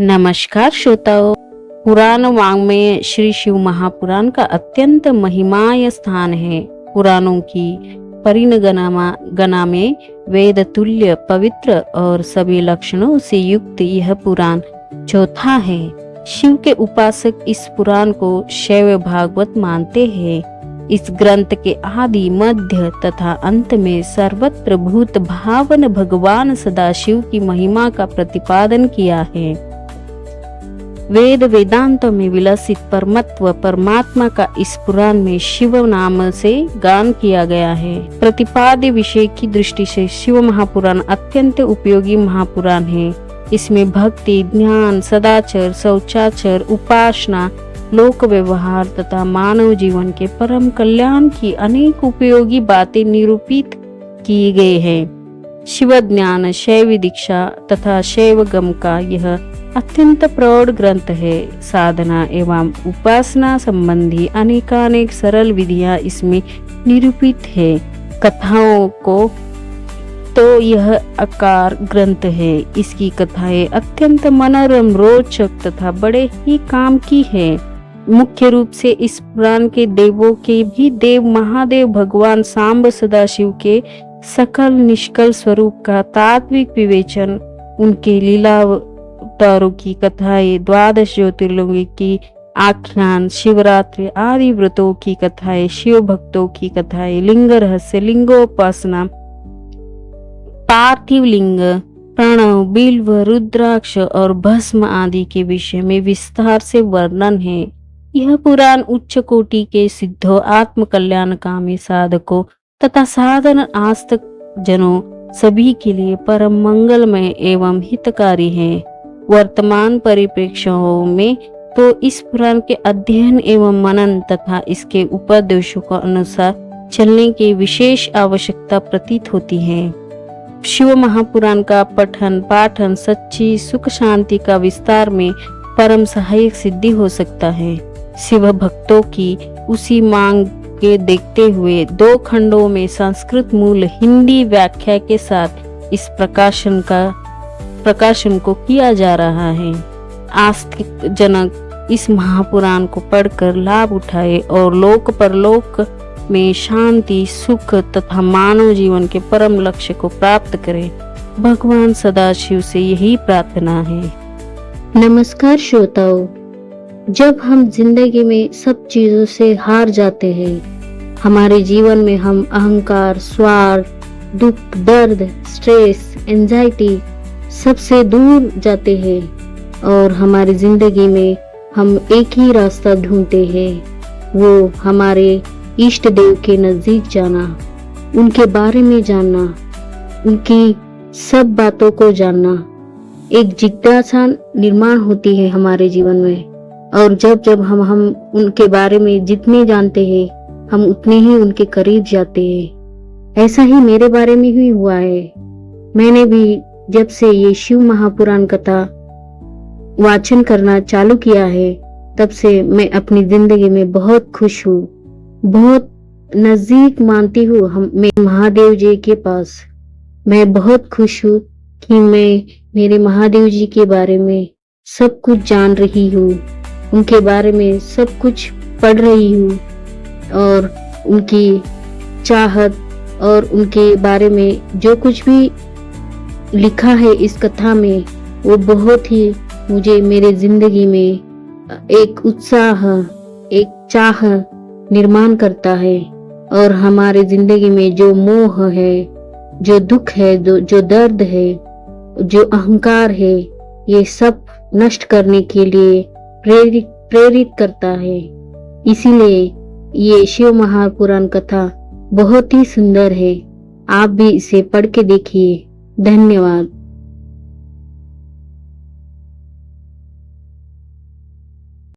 नमस्कार श्रोताओं। पुराण वाङ्मय श्री शिव महापुराण का अत्यंत महिमाय स्थान है। पुराणों की परिगणना में वेद तुल्य पवित्र और सभी लक्षणों से युक्त यह पुराण चौथा है। शिव के उपासक इस पुराण को शैव भागवत मानते हैं। इस ग्रंथ के आदि मध्य तथा अंत में सर्वत्र भूत भावन भगवान सदाशिव की महिमा का प्रतिपादन किया है। वेद वेदांतों में विलसित परमत्व परमात्मा का इस पुराण में शिव नाम से गान किया गया है। प्रतिपाद्य विषय की दृष्टि से शिव महापुराण अत्यंत उपयोगी महापुराण है। इसमें भक्ति, ज्ञान, सदाचार, शौचाचार, उपासना, लोक व्यवहार तथा मानव जीवन के परम कल्याण की अनेक उपयोगी बातें निरूपित की गई हैं। शिव ज्ञान, शैव दीक्षा तथा शैव गम का यह अत्यंत प्रौढ़ ग्रंथ है। साधना एवं उपासना संबंधी अनेकानेक सरल विधियां इसमें निरूपित है। कथाओं को तो यह आकार ग्रंथ है। इसकी कथाएं अत्यंत मनोरम, रोचक तथा बड़े ही काम की है। मुख्य रूप से इस पुराण के देवों के भी देव महादेव भगवान सांब सदाशिव के सकल निष्कल स्वरूप का तात्विक विवेचन, उनके लीलावतारों की कथाएं, द्वादश ज्योतिर्लिंगों की आख्यान, शिवरात्रि आदि व्रतों की कथाएं, शिव भक्तों की कथाएं, लिंग रहस्य, लिंगोपासना, पार्थिव लिंग, प्रणव, बिल्व, रुद्राक्ष और भस्म आदि के विषय में विस्तार से वर्णन है। यह पुराण उच्च कोटि के सिद्धों, आत्म कल्याणकामी साधकों तथा साधन आस्तिक जनों सभी के लिए परम मंगलमय एवं हितकारी है। वर्तमान परिप्रेक्ष्यों में तो इस पुराण के अध्ययन एवं मनन तथा इसके उपदेशों के अनुसार चलने की विशेष आवश्यकता प्रतीत होती है। शिव महापुराण का पठन पाठन सच्ची सुख शांति का विस्तार में परम सहायक सिद्धि हो सकता है। शिव भक्तों की उसी मांग के देखते हुए 2 खंडों में संस्कृत मूल हिंदी व्याख्या के साथ इस प्रकाशन को किया जा रहा है। आस्तिक जनक इस महापुराण को पढ़कर लाभ उठाए और लोक परलोक में शांति, सुख तथा मानव जीवन के परम लक्ष्य को प्राप्त करें। भगवान सदाशिव से यही प्रार्थना है। नमस्कार श्रोताओं। जब हम जिंदगी में सब चीजों से हार जाते हैं, हमारे जीवन में हम अहंकार, स्वार्थ, दुख, दर्द, स्ट्रेस, एंजाइटी सबसे दूर जाते हैं और हमारी जिंदगी में हम एक ही रास्ता ढूंढते हैं, वो हमारे इष्ट देव के नजदीक जाना, उनके बारे में जानना, उनकी सब बातों को जानना। एक जिज्ञासा निर्माण होती है हमारे जीवन में, और जब जब हम उनके बारे में जितने जानते हैं, हम उतने ही उनके करीब जाते हैं। ऐसा ही मेरे बारे में ही हुआ है। मैंने भी जब से ये शिव महापुराण कथा वाचन करना चालू किया है, तब से मैं अपनी जिंदगी में बहुत खुश हूँ, बहुत नजदीक मानती हूँ मैं महादेव जी के पास। मैं बहुत खुश हूँ कि मैं मेरे महादेव जी के बारे में सब कुछ जान रही हूँ, उनके बारे में सब कुछ पढ़ रही हूँ और उनकी चाहत और उनके बारे में जो कुछ भी लिखा है इस कथा में, वो बहुत ही मुझे मेरे जिंदगी में एक उत्साह, एक चाह निर्माण करता है। और हमारे जिंदगी में जो मोह है, जो दुख है, जो दर्द है, जो अहंकार है, ये सब नष्ट करने के लिए प्रेरित करता है। इसीलिए ये शिव महापुराण कथा बहुत ही सुंदर है। आप भी इसे पढ़ के देखिए। धन्यवाद।